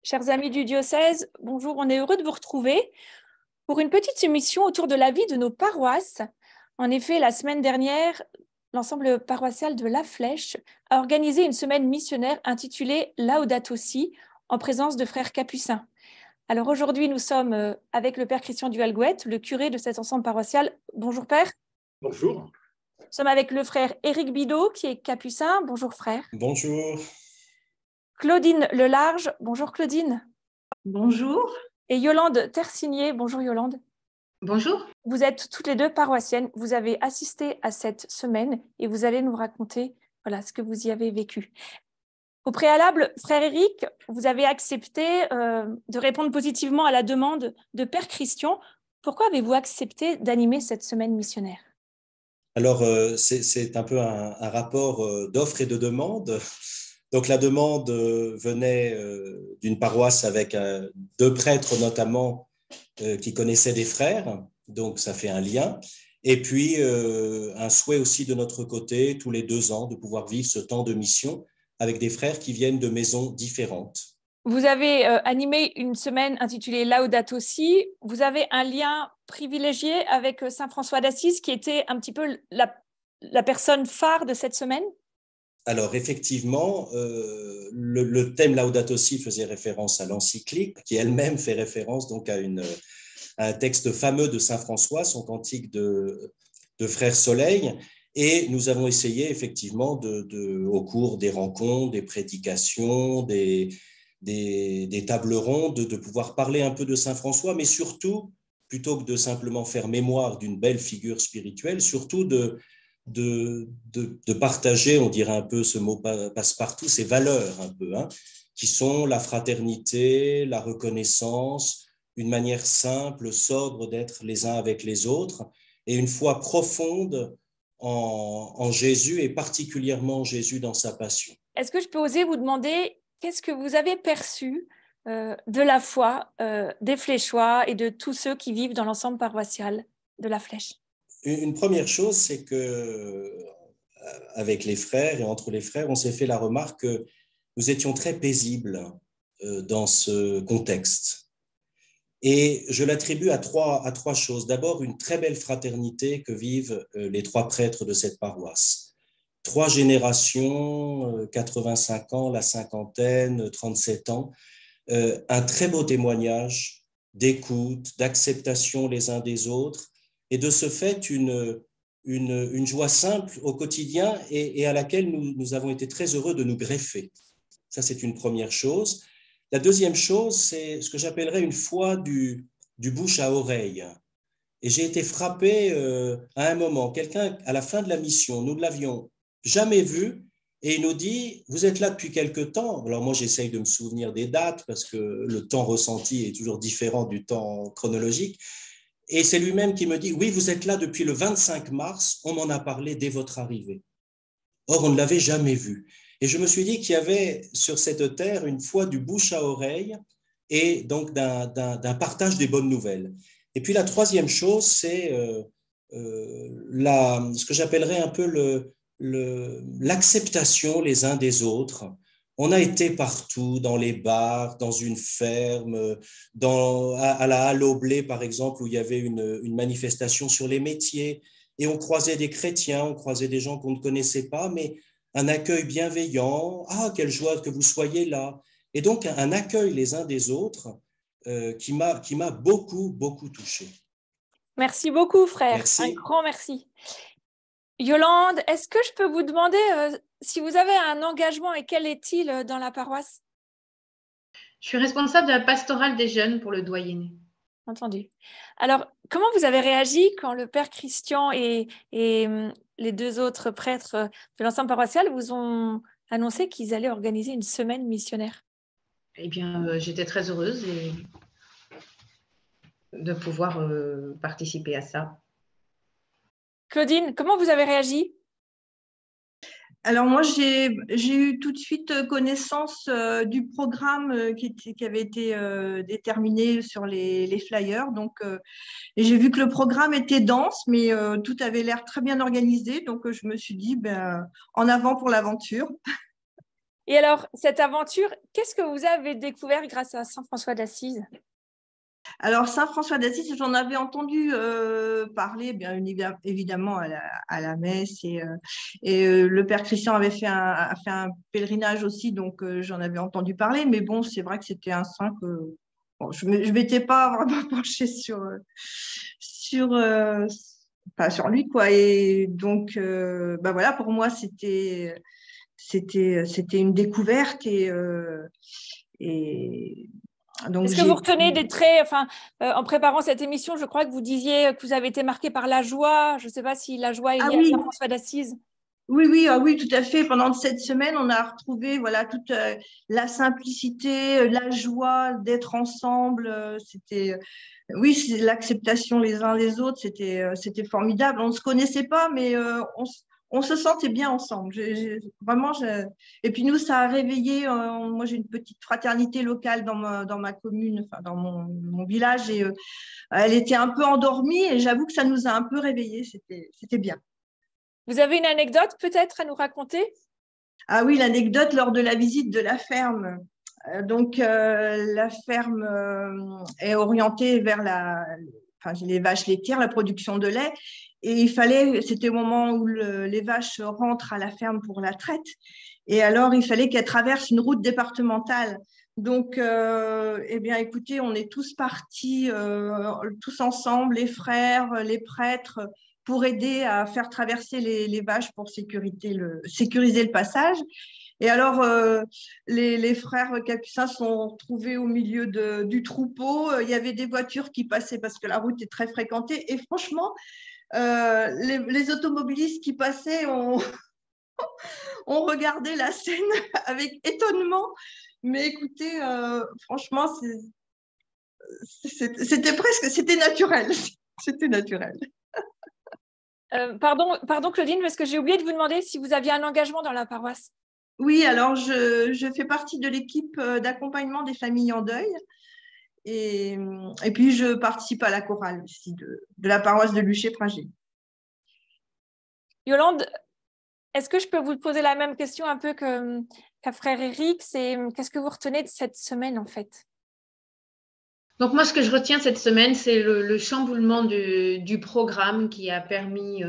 Chers amis du diocèse, bonjour, on est heureux de vous retrouver pour une petite émission autour de la vie de nos paroisses. En effet, la semaine dernière, l'ensemble paroissial de La Flèche a organisé une semaine missionnaire intitulée Laudato Si, en présence de frères capucins. Alors aujourd'hui, nous sommes avec le père Christian Duhalgouët, le curé de cet ensemble paroissial. Bonjour père. Bonjour. Nous sommes avec le frère Éric Bidot, qui est capucin. Bonjour frère. Bonjour. Claudine Lelarge. Bonjour Claudine. Bonjour. Et Yolande Tersignier. Bonjour Yolande. Bonjour. Vous êtes toutes les deux paroissiennes. Vous avez assisté à cette semaine et vous allez nous raconter ce que vous y avez vécu. Au préalable, frère Éric, vous avez accepté de répondre positivement à la demande de Père Christian. Pourquoi avez-vous accepté d'animer cette semaine missionnaire ? Alors, c'est un peu un rapport d'offre et de demande. Donc, la demande venait d'une paroisse avec deux prêtres notamment qui connaissaient des frères, donc ça fait un lien. Et puis, un souhait aussi de notre côté, tous les 2 ans, de pouvoir vivre ce temps de mission avec des frères qui viennent de maisons différentes. Vous avez animé une semaine intitulée Laudato Si. Vous avez un lien privilégié avec Saint François d'Assise, qui était un petit peu la personne phare de cette semaine ? Alors, effectivement, le thème Laudato Si faisait référence à l'encyclique, qui elle-même fait référence donc à un texte fameux de Saint François, son cantique de Frère Soleil. Et nous avons essayé effectivement, au cours des rencontres, des prédications, des tables rondes, de pouvoir parler un peu de Saint François, mais surtout, plutôt que de simplement faire mémoire d'une belle figure spirituelle, surtout de partager, on dirait un peu ce mot passe-partout, ces valeurs un peu, qui sont la fraternité, la reconnaissance, une manière simple, sobre d'être les uns avec les autres, et une foi profonde en Jésus, et particulièrement Jésus dans sa passion. Est-ce que je peux oser vous demander, qu'est-ce que vous avez perçu de la foi des Fléchois et de tous ceux qui vivent dans l'ensemble paroissial de La Flèche ? Une première chose, c'est que avec les frères et entre les frères, on s'est fait la remarque que nous étions très paisibles dans ce contexte. Et je l'attribue à trois choses. D'abord, une très belle fraternité que vivent les 3 prêtres de cette paroisse. 3 générations, 85 ans, la cinquantaine, 37 ans. Un très beau témoignage d'écoute, d'acceptation les uns des autres, et de ce fait une joie simple au quotidien et à laquelle nous avons été très heureux de nous greffer. Ça, c'est une première chose. La deuxième chose, c'est ce que j'appellerais une foi du bouche à oreille. Et j'ai été frappé à un moment, quelqu'un à la fin de la mission, nous ne l'avions jamais vu, et il nous dit, vous êtes là depuis quelque temps. Alors moi, j'essaye de me souvenir des dates parce que le temps ressenti est toujours différent du temps chronologique. Et c'est lui-même qui me dit, oui, vous êtes là depuis le 25 mars, on m'en a parlé dès votre arrivée. Or, on ne l'avait jamais vu. Et je me suis dit qu'il y avait sur cette terre une foi du bouche à oreille et donc d'un partage des bonnes nouvelles. Et puis la troisième chose, c'est ce que j'appellerais un peu l'acceptation les uns des autres. On a été partout, dans les bars, dans une ferme, à la Halle au Blé, par exemple, où il y avait une manifestation sur les métiers, et on croisait des chrétiens, on croisait des gens qu'on ne connaissait pas, mais un accueil bienveillant. Ah, quelle joie que vous soyez là. Et donc, un accueil les uns des autres qui m'a beaucoup, beaucoup touché. Merci beaucoup, frère. Merci. Un grand merci. Yolande, est-ce que je peux vous demander si vous avez un engagement et quel est-il dans la paroisse ? Je suis responsable de la pastorale des jeunes pour le doyenné. Entendu. Alors, comment vous avez réagi quand le père Christian et les 2 autres prêtres de l'ensemble paroissial vous ont annoncé qu'ils allaient organiser une semaine missionnaire ? Eh bien, j'étais très heureuse de pouvoir participer à ça. Claudine, comment vous avez réagi ? Alors moi, j'ai eu tout de suite connaissance du programme qui avait été déterminé sur les flyers. Donc, et j'ai vu que le programme était dense, mais tout avait l'air très bien organisé. Donc, je me suis dit, en avant pour l'aventure. Et alors, cette aventure, qu'est-ce que vous avez découvert grâce à Saint François d'Assise? Alors, Saint François d'Assise, j'en avais entendu parler, bien évidemment, à la messe. Et le Père Christian a fait un pèlerinage aussi, donc j'en avais entendu parler. Mais bon, c'est vrai que c'était un saint que bon, je ne m'étais pas vraiment penchée enfin, sur lui, quoi. Et donc, bah voilà, pour moi, c'était une découverte. Et donc, Est-ce que vous retenez des traits, enfin, en préparant cette émission, je crois que vous disiez que vous avez été marqué par la joie. Je ne sais pas si la joie est Ah liée à oui, Saint François d'Assise. oui, ah oui, tout à fait. Pendant cette semaine, on a retrouvé voilà toute la simplicité, la joie d'être ensemble. Oui, c'est l'acceptation les uns les autres. C'était formidable. On ne se connaissait pas, mais on se sentait bien ensemble. Vraiment, et puis nous, ça a réveillé. Moi, j'ai une petite fraternité locale dans ma commune, enfin dans mon village, et elle était un peu endormie. Et j'avoue que ça nous a un peu réveillés. C'était bien. Vous avez une anecdote peut-être à nous raconter? Ah oui, l'anecdote lors de la visite de la ferme. Donc, la ferme est orientée vers les vaches laitières, la production de lait. Et c'était au moment où les vaches rentrent à la ferme pour la traite. Et alors, il fallait qu'elles traversent une route départementale. Donc, eh bien, écoutez, on est tous partis, tous ensemble, les frères, les prêtres, pour aider à faire traverser les vaches pour sécuriser le passage. Et alors, les frères capucins sont retrouvés au milieu du troupeau. Il y avait des voitures qui passaient parce que la route est très fréquentée. Et franchement, les automobilistes qui passaient ont regardé la scène avec étonnement. Mais écoutez, franchement, c'était naturel. C'était naturel. Pardon Claudine, parce que j'ai oublié de vous demander si vous aviez un engagement dans la paroisse. Oui, alors je fais partie de l'équipe d'accompagnement des familles en deuil. Et puis, je participe à la chorale aussi de la paroisse de Luché-Pragé. Yolande, est-ce que je peux vous poser la même question un peu qu'à frère Éric? C'est qu'est-ce que vous retenez de cette semaine en fait? Donc moi, ce que je retiens cette semaine, c'est le chamboulement du programme qui a permis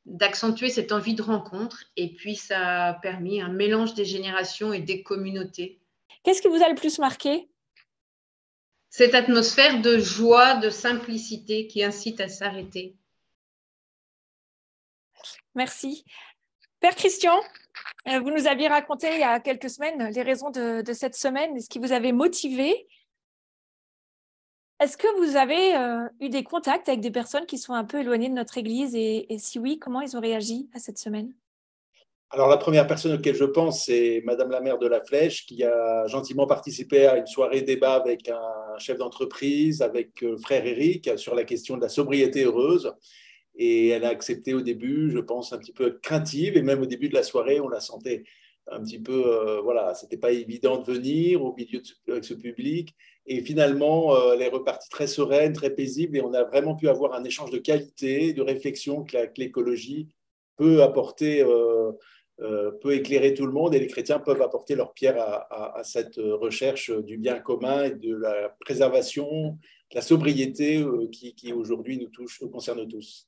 d'accentuer cette envie de rencontre. Et puis, ça a permis un mélange des générations et des communautés. Qu'est-ce qui vous a le plus marqué? Cette atmosphère de joie, de simplicité qui incite à s'arrêter. Merci. Père Christian, vous nous aviez raconté il y a quelques semaines les raisons de cette semaine et ce qui vous avait motivé. Est-ce que vous avez eu des contacts avec des personnes qui sont un peu éloignées de notre Église et si oui, comment ils ont réagi à cette semaine? Alors, la première personne auquel je pense, c'est Madame la maire de La Flèche, qui a gentiment participé à une soirée débat avec un chef d'entreprise, avec frère Éric, sur la question de la sobriété heureuse. Et elle a accepté au début, je pense, un petit peu craintive. Et même au début de la soirée, on la sentait un petit peu, voilà, c'était pas évident de venir au milieu avec ce public. Et finalement, elle est repartie très sereine, très paisible. Et on a vraiment pu avoir un échange de qualité, de réflexion que l'écologie peut apporter, peut éclairer tout le monde. Et les chrétiens peuvent apporter leur pierre à cette recherche du bien commun et de la préservation, de la sobriété qui aujourd'hui nous concerne tous.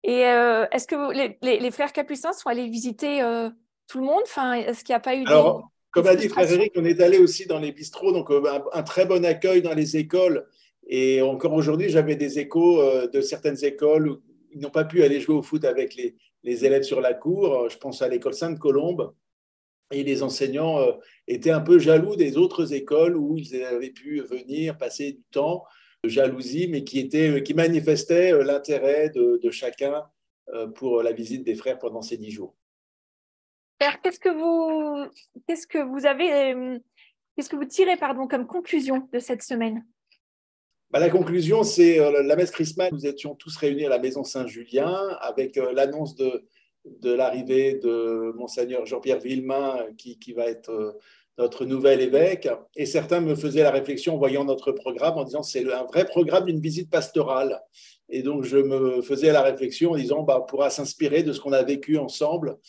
Et est-ce que les frères capucins sont allés visiter tout le monde? Enfin, est-ce qu'il n'y a pas eu Alors, comme a dit frère frustrations? Éric, on est allé aussi dans les bistrots, donc un très bon accueil dans les écoles. Et encore aujourd'hui, j'avais des échos de certaines écoles où ils n'ont pas pu aller jouer au foot avec les élèves sur la cour. Je pense à l'école Sainte-Colombe. Et les enseignants étaient un peu jaloux des autres écoles où ils avaient pu venir passer du temps, de jalousie, mais qui manifestaient l'intérêt de chacun pour la visite des frères pendant ces 10 jours. Père, qu'est-ce que vous tirez comme conclusion de cette semaine? La conclusion, c'est la messe chrismale. Nous étions tous réunis à la maison Saint-Julien avec l'annonce de l'arrivée de Monseigneur Jean-Pierre Villemain, qui va être notre nouvel évêque. Et certains me faisaient la réflexion en voyant notre programme, en disant c'est un vrai programme d'une visite pastorale. Et donc, je me faisais la réflexion en disant on pourra s'inspirer de ce qu'on a vécu ensemble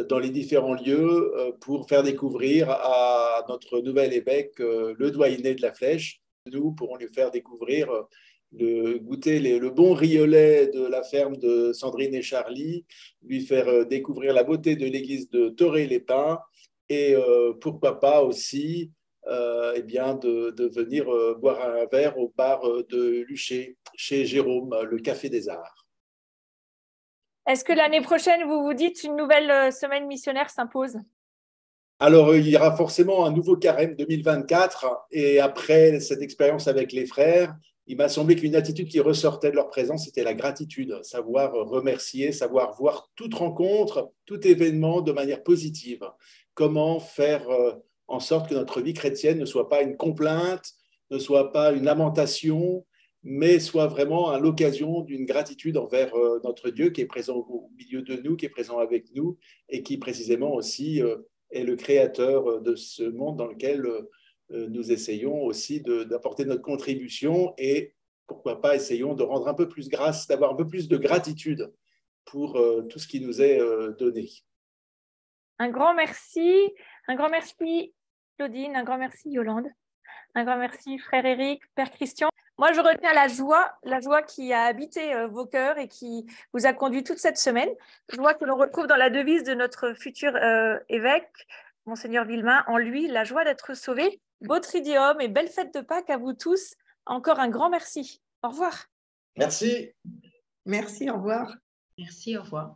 dans les différents lieux pour faire découvrir à notre nouvel évêque le doyenné de la Flèche. Nous pourrons lui faire découvrir goûter le bon riolet de la ferme de Sandrine et Charlie, lui faire découvrir la beauté de l'église de Toré-les-Pins et pourquoi pas aussi de venir boire un verre au bar de Luché, chez Jérôme, le Café des Arts. Est-ce que l'année prochaine, vous vous dites, une nouvelle semaine missionnaire s'impose? Alors, il y aura forcément un nouveau carême 2024 et après cette expérience avec les frères, il m'a semblé qu'une attitude qui ressortait de leur présence, c'était la gratitude, savoir remercier, savoir voir toute rencontre, tout événement de manière positive. Comment faire en sorte que notre vie chrétienne ne soit pas une complainte, ne soit pas une lamentation, mais soit vraiment l'occasion d'une gratitude envers notre Dieu qui est présent au milieu de nous, qui est présent avec nous et qui précisément aussi est le créateur de ce monde dans lequel nous essayons aussi d'apporter notre contribution et pourquoi pas essayons de rendre un peu plus grâce, d'avoir un peu plus de gratitude pour tout ce qui nous est donné. Un grand merci Claudine, un grand merci Yolande, un grand merci frère Éric, père Christian. Moi, je retiens la joie qui a habité vos cœurs et qui vous a conduit toute cette semaine. Joie que l'on retrouve dans la devise de notre futur évêque, Monseigneur Villemain, en lui, la joie d'être sauvé. Beau Tridium et belle fête de Pâques à vous tous. Encore un grand merci. Au revoir. Merci. Merci, au revoir. Merci, au revoir.